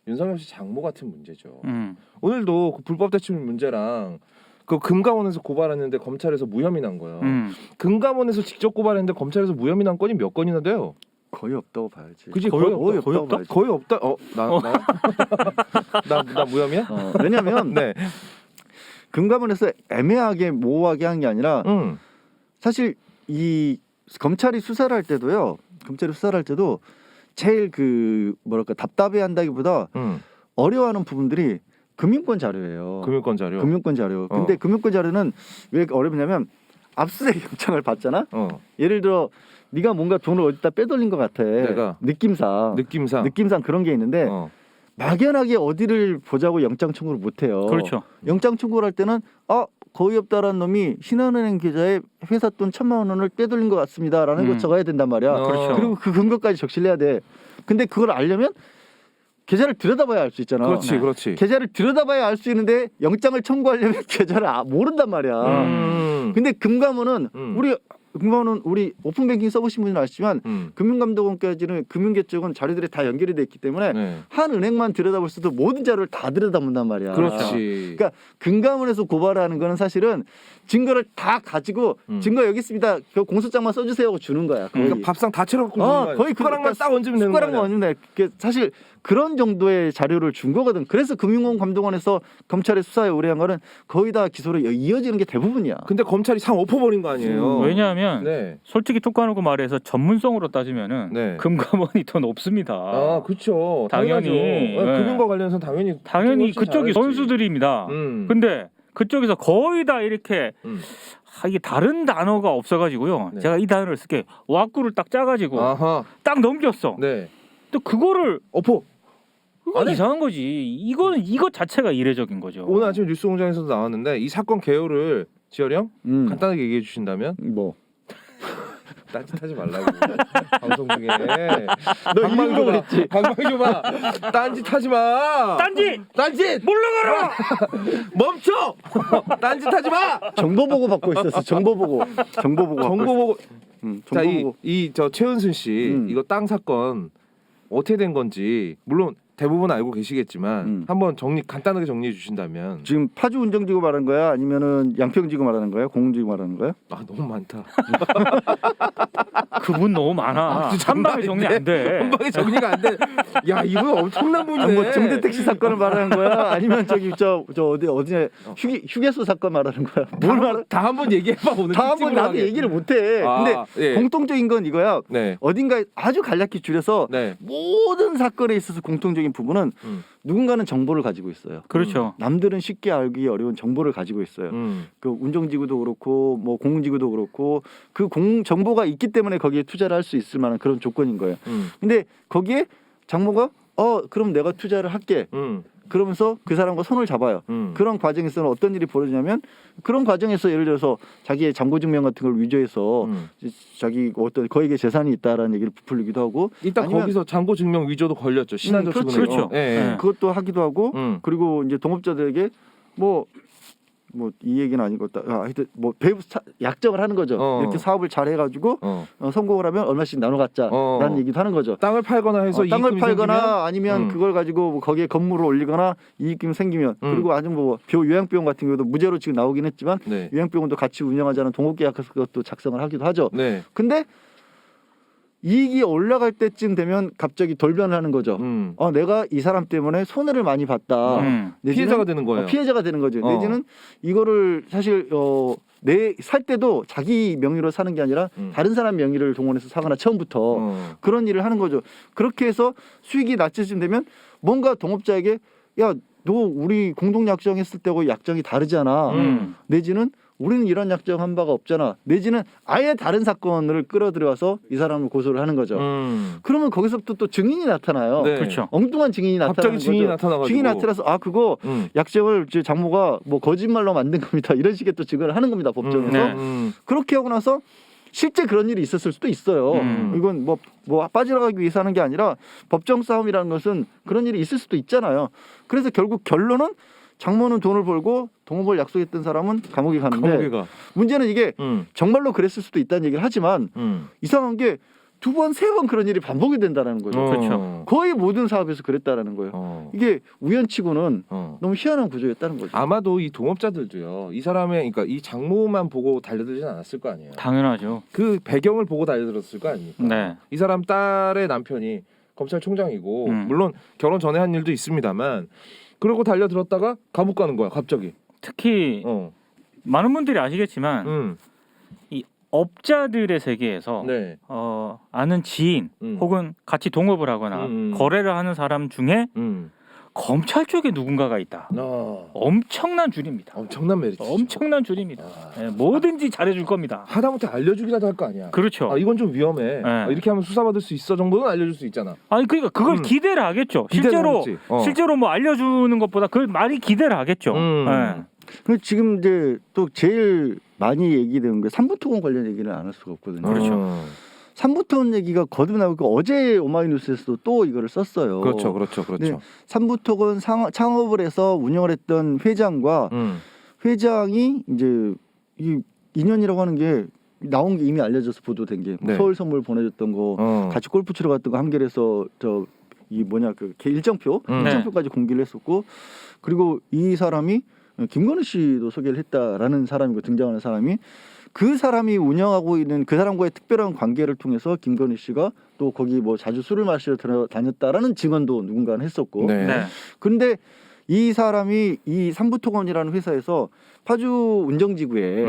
윤석열 씨 장모 같은 문제죠. 오늘도 그 불법 대출 문제랑 그 금감원에서 고발했는데 검찰에서 무혐의 난 거예요. 금감원에서 직접 고발했는데 검찰에서 무혐의 난 건이 몇 건이나 돼요? 거의 없다고 봐야지. 그지 거의 없다. 없다. 거의 없다. 나 무혐의야? 왜냐면 네. 금감원에서 애매하게 모호하게 한 게 아니라 사실 이 검찰이 수사를 할 때도요. 검찰이 수사를 할 때도 제일 그 뭐랄까 답답해한다기보다 어려워하는 부분들이 금융권 자료예요. 금융권 자료. 금융권 자료. 근데 금융권 자료는 왜 어렵냐면 압수수색 영장을 받잖아. 예를 들어 네가 뭔가 돈을 어디다 빼돌린 것 같아. 내가 느낌상 그런 게 있는데 막연하게 어디를 보자고 영장 청구를 못 해요. 그렇죠. 영장 청구를 할 때는 거의 없다라는 놈이 신한은행 계좌에 회사 돈 1,000만 원을 빼돌린 것 같습니다라는 거 적어야 된단 말이야. 그렇죠. 그리고 그 근거까지 적시해야 돼. 근데 그걸 알려면 계좌를 들여다봐야 알 수 있잖아. 그렇지. 계좌를 들여다봐야 알 수 있는데 영장을 청구하려면 계좌를 모른단 말이야. 근데 금감원은 우리 오픈뱅킹 써보신 분은 아시지만 금융감독원까지는 금융계 쪽은 자료들이 다 연결이 돼 있기 때문에 한 은행만 들여다볼 수도 모든 자료를 다 들여다본단 말이야. 그렇지. 그러니까 금감원에서 고발하는 거는 사실은 증거를 다 가지고 증거 여기 있습니다. 그 공소장만 써주세요 하고 주는 거야. 그러니까 밥상 다 채워갖고 주는 거야. 거의 숟가락만 딱 얹으면 되는 거야. 숟가락만 얹으면 돼. 사실 그런 정도의 자료를 준 거거든. 그래서 금융감독원에서 검찰의 수사에 의뢰한 거는 거의 다 기소로 이어지는 게 대부분이야. 근데 검찰이 상 엎어버린 거 아니에요. 왜냐하면 솔직히 톡 까놓고 말해서 전문성으로 따지면은 금감원이 더 높습니다. 그렇죠. 당연히 금융과 관련해서 당연히 그쪽이 선수들입니다. 근데 그쪽에서 거의 다 이렇게 이게 다른 단어가 없어가지고요. 제가 이 단어를 쓸게. 왁구를 딱 짜가지고 딱 넘겼어. 또 그거를 이상한 거지. 이거 자체가 이례적인 거죠. 오늘 아침 뉴스공장에서도 나왔는데 이 사건 개요를 지열이 형 간단하게 얘기해 주신다면 뭐 딴짓하지 말라고 방송 중에 너 일부러 그랬지. 방망이 봐. 딴짓하지 마. 딴짓 물러가라. 멈춰. 딴짓하지 마. 정보 보고 받고 있었어. 정보 보고. 자, 이 최은순 씨 이거 땅 사건 어떻게 된 건지 물론 대부분 알고 계시겠지만 한번 간단하게 정리해 주신다면. 지금 파주 운정지구 말하는 거야? 아니면은 양평지구 말하는 거야? 공흥지구 말하는 거야? 너무 많다. 그분 너무 많아. 한 방에 정리 안 돼. 한 방에 정리가 안 돼. 야, 이분 엄청난 분이네. 뭐 정대택시 사건을 말하는 거야? 아니면 저 어디냐 휴게소 사건 말하는 거야? 뭘 말하? 다 한번 얘기해봐 오늘. 다 한번 나도 얘기를 못해. 근데 공통적인 건 이거야. 어딘가에 아주 간략히 줄여서 모든 사건에 있어서 공통적인 부분은 누군가는 정보를 가지고 있어요. 그렇죠. 남들은 쉽게 알기 어려운 정보를 가지고 있어요. 그 운정지구도 그렇고 뭐 공지구도 그렇고 그 정보가 있기 때문에 거기에 투자를 할 수 있을 만한 그런 조건인 거예요. 근데 거기에 장모가 그럼 내가 투자를 할게. 그러면서 그 사람과 손을 잡아요. 그런 과정에서는 어떤 일이 벌어지냐면 그런 과정에서 예를 들어서 자기의 잔고증명 같은 걸 위조해서 자기 어떤 거액의 재산이 있다라는 얘기를 부풀리기도 하고 일단 거기서 잔고증명 위조도 걸렸죠. 신한저축은행. 그렇죠. 그것도 하기도 하고 그리고 이제 동업자들에게 뭐 이 얘기는 아니고 하여튼 뭐 배부 약정을 하는 거죠. 이렇게 사업을 잘 해가지고 성공을 하면 얼마씩 나눠 갖자라는 얘기도 하는 거죠. 땅을 팔거나 해서 땅을 팔거나 생기면? 아니면 그걸 가지고 뭐 거기에 건물을 올리거나 이익이 생기면 그리고 아주 뭐 요양병원 같은 경우도 무죄로 지금 나오긴 했지만 요양병원도 같이 운영하자는 동업계약서 그것도 작성을 하기도 하죠. 근데 이익이 올라갈 때쯤 되면 갑자기 돌변을 하는 거죠. 내가 이 사람 때문에 손해를 많이 봤다. 피해자가 되는 거예요. 피해자가 되는 거죠. 내지는 이거를 사실 살 때도 자기 명의로 사는 게 아니라 다른 사람 명의를 동원해서 사거나 처음부터 그런 일을 하는 거죠. 그렇게 해서 수익이 낮을 되면 뭔가 동업자에게 너 우리 공동 약정했을 때하고 약정이 다르잖아. 내지는 우리는 이런 약정 한 바가 없잖아. 내지는 아예 다른 사건을 끌어들여와서 이 사람을 고소를 하는 거죠. 그러면 거기서부터 또 증인이 나타나요. 그렇죠. 엉뚱한 증인이 나타나는 갑자기 증인이 거죠. 나타나가지고. 증인이 나타나서 그거 약정을 장모가 뭐 거짓말로 만든 겁니다. 이런 식의 또 증언을 하는 겁니다. 법정에서. 그렇게 하고 나서 실제 그런 일이 있었을 수도 있어요. 이건 뭐 빠져나가기 위해서 하는 게 아니라 법정 싸움이라는 것은 그런 일이 있을 수도 있잖아요. 그래서 결국 결론은 장모는 돈을 벌고 동업을 약속했던 사람은 감옥에 가는데 문제는 이게 정말로 그랬을 수도 있다는 얘기를 하지만 이상한 게 두 번, 세 번 그런 일이 반복이 된다는 거죠. 그렇죠. 거의 모든 사업에서 그랬다라는 거예요. 이게 우연치고는 너무 희한한 구조였다는 거죠. 아마도 이 동업자들도요. 이 사람의 그러니까 이 장모만 보고 달려들진 않았을 거 아니에요. 당연하죠. 그 배경을 보고 달려들었을 거 아닙니까? 네. 이 사람 딸의 남편이 검찰총장이고 물론 결혼 전에 한 일도 있습니다만 그러고 달려들었다가 감옥 가는 거야 갑자기. 특히 많은 분들이 아시겠지만 이 업자들의 세계에서 네. 아는 지인 혹은 같이 동업을 하거나 거래를 하는 사람 중에 검찰 쪽에 누군가가 있다. 엄청난 줄입니다. 엄청난 메리트. 엄청난 줄입니다. 네, 뭐든지 잘해줄 겁니다. 하다못해 알려주기라도 할 거 아니야. 그렇죠. 이건 좀 위험해. 네. 이렇게 하면 수사받을 수 있어 정도는 알려줄 수 있잖아. 아니 그러니까 그걸 기대를 하겠죠. 실제로 뭐 알려주는 것보다 그걸 많이 기대를 하겠죠. 네. 그리고 지금 이제 또 제일 많이 얘기되는 게 삼부토건 관련 얘기는 안 할 수가 없거든요. 그렇죠. 삼부토건 얘기가 거듭나고 어제 오마이뉴스에서도 또 이거를 썼어요. 그렇죠. 삼부토건 창업을 해서 운영을 했던 회장과 회장이 이제 이 인연이라고 하는 게 나온 게 이미 알려져서 보도된 게 네. 서울 선물 보내줬던 거 같이 골프 치러 갔던 거 한겨레에서 그 일정표까지 공개를 했었고 그리고 이 사람이 김건희 씨도 소개를 했다라는 사람이고 등장하는 사람이 그 사람이 운영하고 있는 그 사람과의 특별한 관계를 통해서 김건희 씨가 또 거기 뭐 자주 술을 마시러 다녔다라는 증언도 누군가는 했었고 네. 그런데 이 사람이 이 삼부토건이라는 회사에서 파주 운정지구에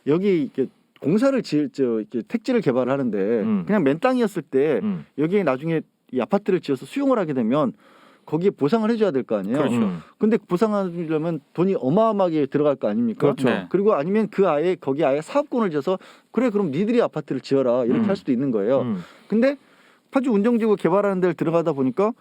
여기 이렇게 공사를 이렇게 택지를 개발을 하는데 그냥 맨 땅이었을 때 여기에 나중에 이 아파트를 지어서 수용을 하게 되면 거기에 보상을 해줘야 될 거 아니에요. 그렇죠. 근데 보상하려면 돈이 어마어마하게 들어갈 거 아닙니까? 그렇죠. 네. 그리고 아니면 거기 아예 사업권을 줘서 그래 그럼 니들이 아파트를 지어라 이렇게 할 수도 있는 거예요. 근데 파주 운정지구 개발하는 데를 들어가다 보니까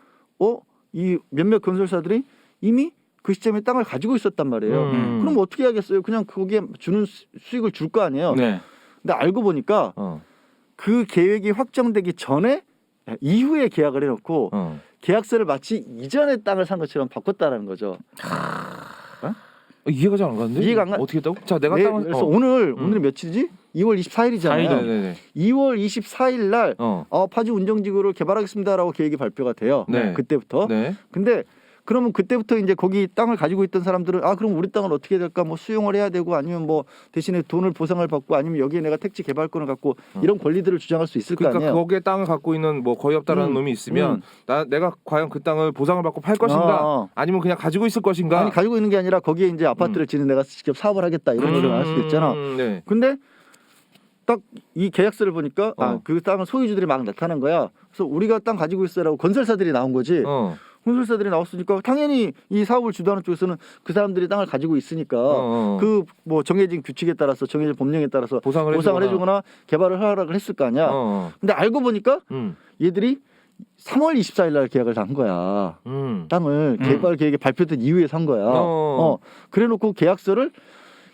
이 몇몇 건설사들이 이미 그 시점에 땅을 가지고 있었단 말이에요. 그럼 어떻게 하겠어요? 그냥 거기에 주는 수익을 줄 거 아니에요. 네. 근데 알고 보니까 그 계획이 확정되기 전에 이후에 계약을 해놓고 계약서를 마치 이전에 땅을 산 것처럼 바꿨다라는 거죠. 이해가 잘 안 가는데? 이해가 안 가- 어떻게 했다고? 자, 내가 땅을 그래서 오늘 며칠이지? 2월 24일이잖아요. 네네네. 2월 24일 날 파주 운정지구를 개발하겠습니다라고 계획이 발표가 돼요. 네. 그때부터. 네. 근데 그러면 그때부터 이제 거기 땅을 가지고 있던 사람들은 그럼 우리 땅을 어떻게 해야 될까? 뭐 수용을 해야 되고 아니면 뭐 대신에 돈을 보상을 받고 아니면 여기에 내가 택지 개발권을 갖고 이런 권리들을 주장할 수 있을 거 그러니까 아니에요. 거기에 땅을 갖고 있는 뭐 거의 없다라는 놈이 있으면 내가 과연 그 땅을 보상을 받고 팔 것인가? 아니면 그냥 가지고 있을 것인가? 아니 가지고 있는 게 아니라 거기에 이제 아파트를 짓는 내가 직접 사업을 하겠다 이런 얘기를 할 수도 있잖아. 네. 근데 딱 이 계약서를 보니까 그 땅을 소유주들이 막 나타난 거야. 그래서 우리가 땅 가지고 있어라고 건설사들이 나온 거지. 건설사들이 나왔으니까 당연히 이 사업을 주도하는 쪽에서는 그 사람들이 땅을 가지고 있으니까 그 뭐 정해진 규칙에 따라서 정해진 법령에 따라서 보상을 해주거나 개발을 하라고 했을 거 아니야. 근데 알고 보니까 얘들이 3월 24일 날 계약을 한 거야. 땅을 개발 계획이 발표된 이후에 산 거야. 그래놓고 계약서를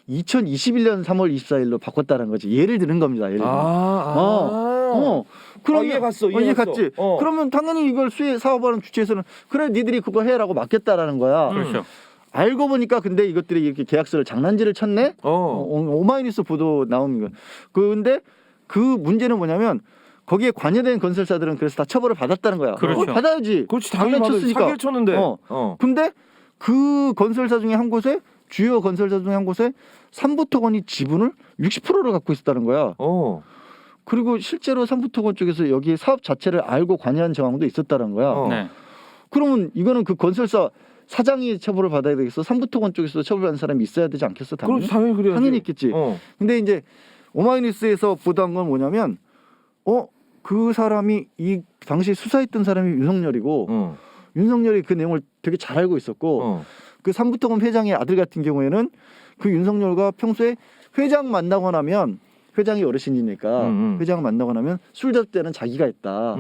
2021년 3월 24일로 바꿨다는 거지. 예를 드는 겁니다. 예를 들면. 그럼 이해 갔어. 이해 갔지. 그러면 당연히 이걸 사업하는 주체에서는 그래 니들이 그거 해라고 맡겼다라는 거야. 그렇죠. 알고 보니까 근데 이것들이 이렇게 계약서를 장난질을 쳤네. 오마이뉴스 보도 나오는 거. 근데 그 문제는 뭐냐면 거기에 관여된 건설사들은 그래서 다 처벌을 받았다는 거야. 그렇죠. 받아야지. 그렇지 당연히 쳤으니까. 사기를 쳤는데. 근데 그 건설사 중에 한 곳에 주요 건설사 중에 한 곳에 삼부토건이 지분을 60%를 갖고 있었다는 거야. 그리고 실제로 삼부토건 쪽에서 여기 사업 자체를 알고 관여한 정황도 있었다는 거야. 네. 그러면 이거는 그 건설사 사장이 처벌을 받아야 되겠어? 삼부토건 쪽에서 처벌받는 사람이 있어야 되지 않겠어? 당연히. 당연히 그래야지. 당연히 있겠지. 근데 이제 오마이뉴스에서 보도한 건 뭐냐면 그 사람이 이 당시 수사했던 사람이 윤석열이고 윤석열이 그 내용을 되게 잘 알고 있었고 그 삼부토건 회장의 아들 같은 경우에는 그 윤석열과 평소에 회장 만나고 나면 회장이 어르신이니까 회장 만나고 나면 술 잡을 때는 자기가 했다.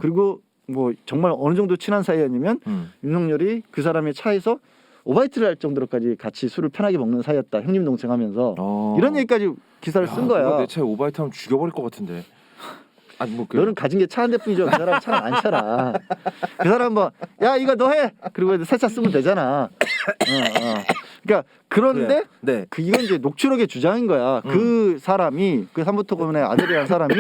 그리고 뭐 정말 어느 정도 친한 사이 아니면 윤석열이 그 사람의 차에서 오바이트를 할 정도로까지 같이 술을 편하게 먹는 사이였다. 형님 동생 하면서 이런 얘기까지 기사를 쓴 거야. 내 차에 오바이트 하면 죽여버릴 것 같은데. 아니 뭐 너는 가진 게 차 한 대뿐이죠. 그 사람 차는 안 차라. 그 사람 뭐 야 이거 너 해. 그리고 새 차 쓰면 되잖아. 그러니까 그런데 네. 이건 이제 녹취록의 주장인 거야. 그 사람이 그 삼부토건의 아들이라는 사람이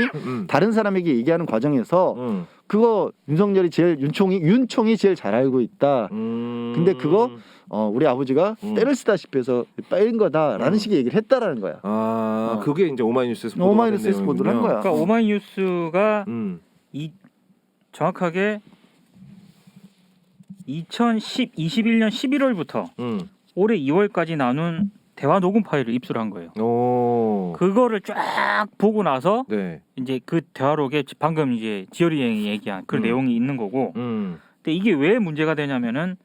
다른 사람에게 얘기하는 과정에서 그거 윤석열이 제일 윤총이 제일 잘 알고 있다. 근데 그거 우리 아버지가 때를 쓰다시피 해서 빼인 거다라는 식의 얘기를 했다라는 거야. 그게 이제 오마이뉴스에서 보도를 한 거야. 그러니까 오마이뉴스가 정확하게 2021년 11월부터 올해 2월까지 나눈 대화 녹음 파일을 입수한 거예요. 그거를 쫙 보고 나서 이제 그 대화록에 방금 이제 지열이 형이 얘기한 그 내용이 있는 거고. 근데 이게 왜 문제가 되냐면은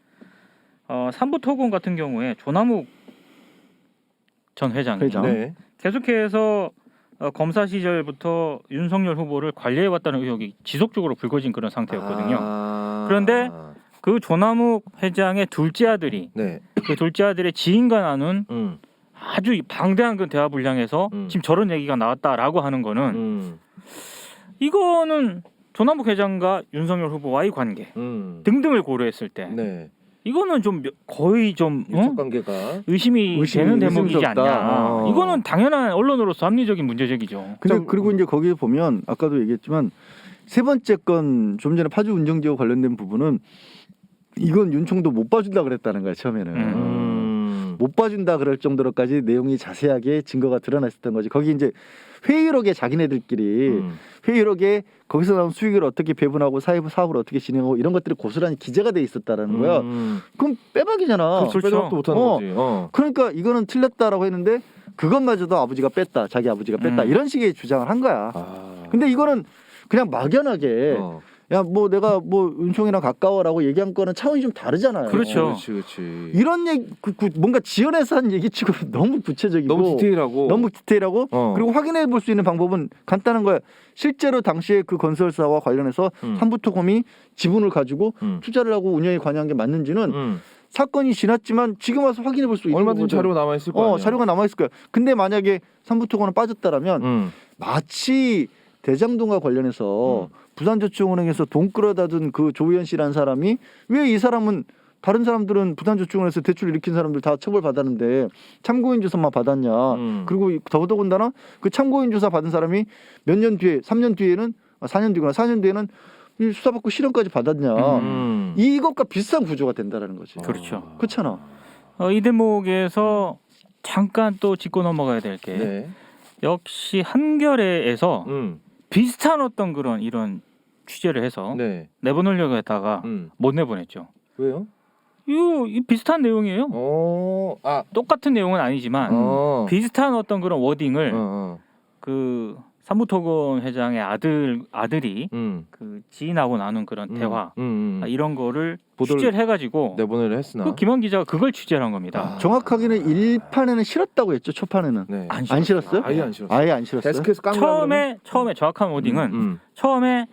삼부토건 같은 경우에 조남욱 전 회장이 계속해서 검사 시절부터 윤석열 후보를 관리해왔다는 의혹이 지속적으로 불거진 그런 상태였거든요. 그런데 그 조남욱 회장의 둘째 아들이 그 둘째 아들의 지인과 나눈 아주 방대한 그 대화 분량에서 지금 저런 얘기가 나왔다라고 하는 거는 이거는 조남욱 회장과 윤석열 후보와의 관계 등등을 고려했을 때 이거는 좀 거의 좀 유착 관계가 의심이 되는 대목이지 않냐. 이거는 당연한 언론으로서 합리적인 문제제기죠. 근데 그리고 이제 거기에 보면 아까도 얘기했지만 세 번째 건 좀 전에 파주 운정지와 관련된 부분은 이건 윤총도 못 봐준다 그랬다는 거야 처음에는. 못 봐준다 그럴 정도로까지 내용이 자세하게 증거가 드러났었던 거지. 거기 이제 회의록에 자기네들끼리 회의록에 거기서 나온 수익을 어떻게 배분하고 사업을 어떻게 진행하고 이런 것들이 고스란히 기재가 돼 있었다라는 거야. 그럼 빼박이잖아. 그렇죠. 빼박도 못하는 거지. 그러니까 이거는 틀렸다라고 했는데 그것마저도 아버지가 뺐다. 자기 아버지가 뺐다. 이런 식의 주장을 한 거야. 근데 이거는 그냥 막연하게 야 뭐 내가 뭐 윤총이랑 가까워라고 얘기한 거는 차원이 좀 다르잖아요. 그렇죠. 그렇지. 이런 얘기 뭔가 지어내서 한 얘기치고 너무 구체적이고 너무 디테일하고 그리고 확인해 볼 수 있는 방법은 간단한 거야. 실제로 당시에 그 건설사와 관련해서 삼부토건이 지분을 가지고 투자를 하고 운영에 관여한 게 맞는지는 사건이 지났지만 지금 와서 확인해 볼 수 있는 얼마든지 거거든. 자료가 남아 있을 거야. 자료가 남아 있을 거야. 근데 만약에 삼부토건은 빠졌다라면 마치 대장동과 관련해서 부산저축은행에서 돈 끌어다준 그 조희연 씨라는 사람이 왜 이 사람은 다른 사람들은 부산저축은행에서 대출 일으킨 사람들 다 처벌받았는데 참고인 조사만 받았냐. 그리고 더더군다나 그 참고인 조사 받은 사람이 몇 년 뒤에 3년 뒤에는 4년 뒤구나 4년 뒤에는 수사받고 실형까지 받았냐. 이것과 비슷한 구조가 된다라는 거지. 그렇죠. 그렇잖아. 이 대목에서 잠깐 또 짚고 넘어가야 될 게 역시 한겨레에서 비슷한 어떤 그런 이런 취재를 해서 내보내려고 했다가 못 내보냈죠. 왜요? 이 비슷한 내용이에요. 똑같은 내용은 아니지만 비슷한 어떤 그런 워딩을 그 삼부토건 회장의 아들이 그 지인하고 나눈 그런 대화 이런 거를 취재를 해가지고 내보내려 했으나 그 김원 기자가 그걸 취재를 한 겁니다. 정확하게는 1판에는 싫었다고 했죠. 초판에는 안 싫었어요? 아예 안 싫었어요. 아예 안 싫었어요. 데스크에서 깐 처음에 정확한 워딩은 처음에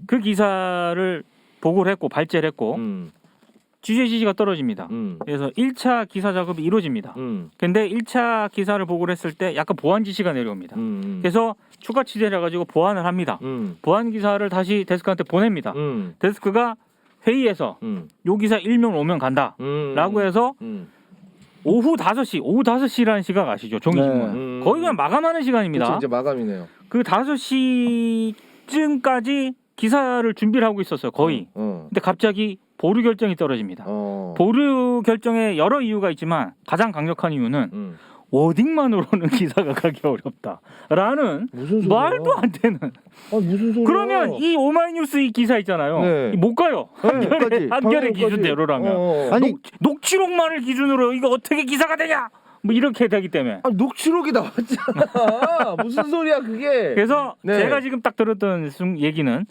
그 기사를 보고를 했고 발제를 했고 취재 지지가 떨어집니다. 그래서 1차 기사 작업이 이루어집니다. 근데 1차 기사를 보고를 했을 때 약간 보완 지시가 내려옵니다. 그래서 추가 취재를 해가지고 보완을 합니다. 보완 기사를 다시 데스크한테 보냅니다. 데스크가 회의에서 요 기사 일명 오면 간다 라고 해서 오후 5시라는 시각 아시죠? 종이신문. 거의 그냥 마감하는 시간입니다. 그치, 이제 마감이네요. 그 5시쯤까지 기사를 준비를 하고 있었어요. 거의. 근데 갑자기 보류 결정이 떨어집니다. 보류 결정에 여러 이유가 있지만 가장 강력한 이유는 워딩만으로는 기사가 가기 어렵다라는 말도 안 되는. 무슨 소리야? 그러면 이 오마이뉴스 이 기사 있잖아요. 못 가요. 한겨레 기준대로라면. 아니 녹취록만을 기준으로 이거 어떻게 기사가 되냐? 뭐 이렇게 되기 때문에. 녹취록이 나왔잖아. 무슨 소리야 그게? 그래서 제가 지금 딱 들었던 얘기는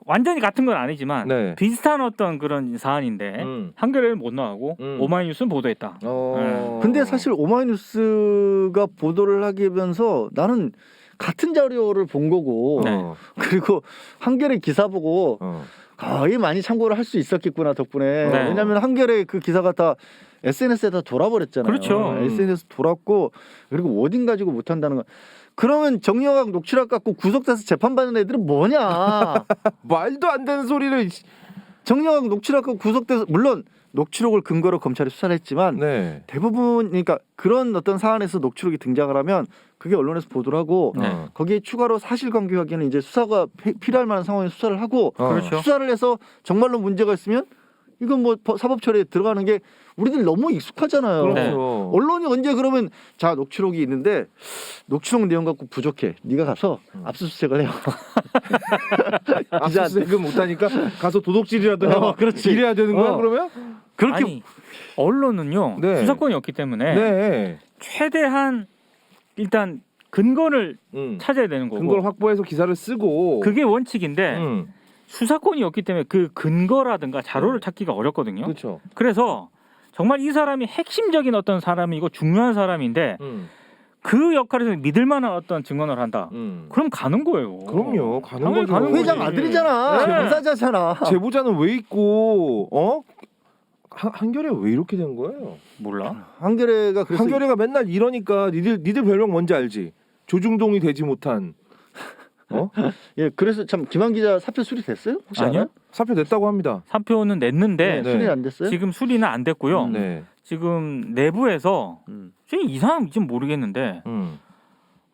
완전히 같은 건 아니지만 비슷한 어떤 그런 사안인데 한겨레는 못 나가고 오마이뉴스는 보도했다. 근데 사실 오마이뉴스가 보도를 하면서 나는 같은 자료를 본 거고 그리고 한겨레 기사 보고 거의 많이 참고를 할 수 있었겠구나 덕분에. 왜냐하면 한겨레 그 기사가 다 SNS에다 돌아버렸잖아요. 그렇죠. SNS 돌았고 그리고 워딩 가지고 못한다는 거. 그러면 정영학 녹취록 갖고 구속돼서 재판받는 애들은 뭐냐? 말도 안 되는 소리를. 정영학 녹취록 구속돼서 물론 녹취록을 근거로 검찰이 수사를 했지만 네. 대부분 그러니까 그런 어떤 사안에서 녹취록이 등장을 하면 그게 언론에서 보도를 하고 거기에 추가로 사실관계 확인은 이제 수사가 필요할 만한 상황에 수사를 하고 그렇죠. 수사를 해서 정말로 문제가 있으면 이건 뭐 사법 처리에 들어가는 게 우리들 너무 익숙하잖아요. 그렇죠. 언론이 언제 그러면 자 녹취록이 있는데 녹취록 내용 갖고 부족해. 네가 가서 압수수색을 해요. 압수수색은 못하니까 가서 도둑질이라도 해봐. 그렇지. 이래야 되는 거야 그러면? 그렇게 아니 언론은요 네. 수사권이 없기 때문에 네. 최대한 일단 근거를 찾아야 되는 거고 근거를 확보해서 기사를 쓰고 그게 원칙인데 수사권이 없기 때문에 그 근거라든가 자료를 찾기가 어렵거든요. 그렇죠. 그래서 정말 이 사람이 핵심적인 어떤 사람이고 중요한 사람인데 그 역할에서 믿을 만한 어떤 증언을 한다. 그럼 가는 거예요. 그럼요. 가는 당연히 거죠. 가는 회장 거지. 아들이잖아. 네. 제보자잖아. 제보자는 왜 있고 한겨레 왜 이렇게 된 거예요? 몰라. 한겨레가 그래서 한겨레가 맨날 이러니까 니들 별명 뭔지 알지? 조중동이 되지 못한. 예, 그래서 참 김한 기자 사표 수리됐어요? 혹시 아니요. 알아요? 사표 냈다고 합니다. 사표는 냈는데 네. 수리 안 됐어요? 지금 수리는 안 됐고요. 네. 지금 내부에서 좀 이상한지 모르겠는데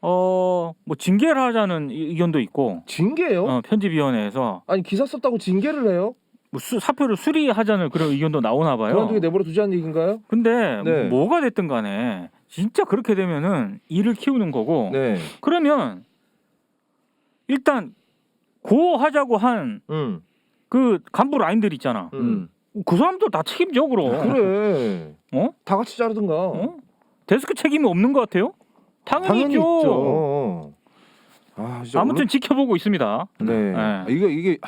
뭐 징계를 하자는 의견도 있고 징계요? 편집위원회에서 아니 기사 썼다고 징계를 해요? 뭐 사표를 수리하자는 그런 의견도 나오나 봐요. 그만두게 내버려 두자는 얘기인가요? 근데 네. 뭐가 됐든 간에 진짜 그렇게 되면은 일을 키우는 거고 네. 그러면 일단 고하자고 한 그 간부 라인들 있잖아. 그 사람도 다 책임져 그럼. 그래. 어? 다 같이 자르든가. 데스크 책임이 없는 것 같아요? 당연히 있죠. 아, 진짜 아무튼 지켜보고 있습니다. 네. 네. 이게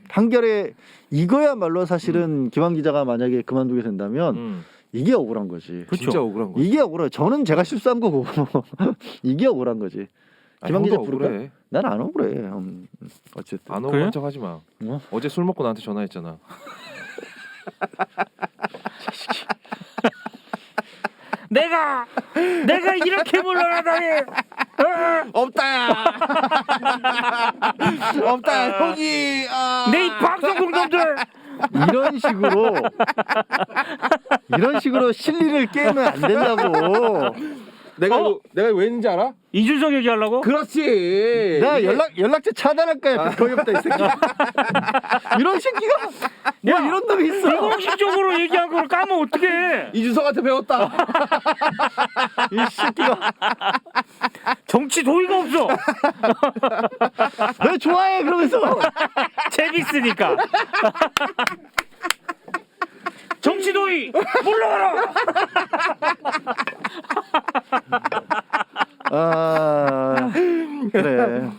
한겨레 이거야말로 사실은 김한 기자가 만약에 그만두게 된다면 이게 억울한 거지. 그렇죠. 진짜 억울한 거. 이게 억울해. 저는 제가 실수한 거고 이게 억울한 거지. 김한 기자 부를까? 난 안 억울해. 어쨌든 안 그래요? 억울한 척하지 마. 뭐? 어제 술 먹고 나한테 전화했잖아. 내가 이렇게 물러나다니. 없다야. 없다야. 형이 내 이 방송국놈들. 이런 식으로 실리를 깨면 안 된다고. 내가 왜 했는지 알아? 이준석 얘기하려고? 그렇지. 내가 연락처 차단할 거야. 거기 없다 이 새끼. 이런 새끼가 뭐 이런 놈이 있어. 비공식적으로 얘기한 걸 까면 어떡해? 이준석한테 배웠다. 이 새끼가 정치 도의가 없어. 왜 좋아해 그러면서. 재밌으니까. 정치 도의 물러가라. 아 그래.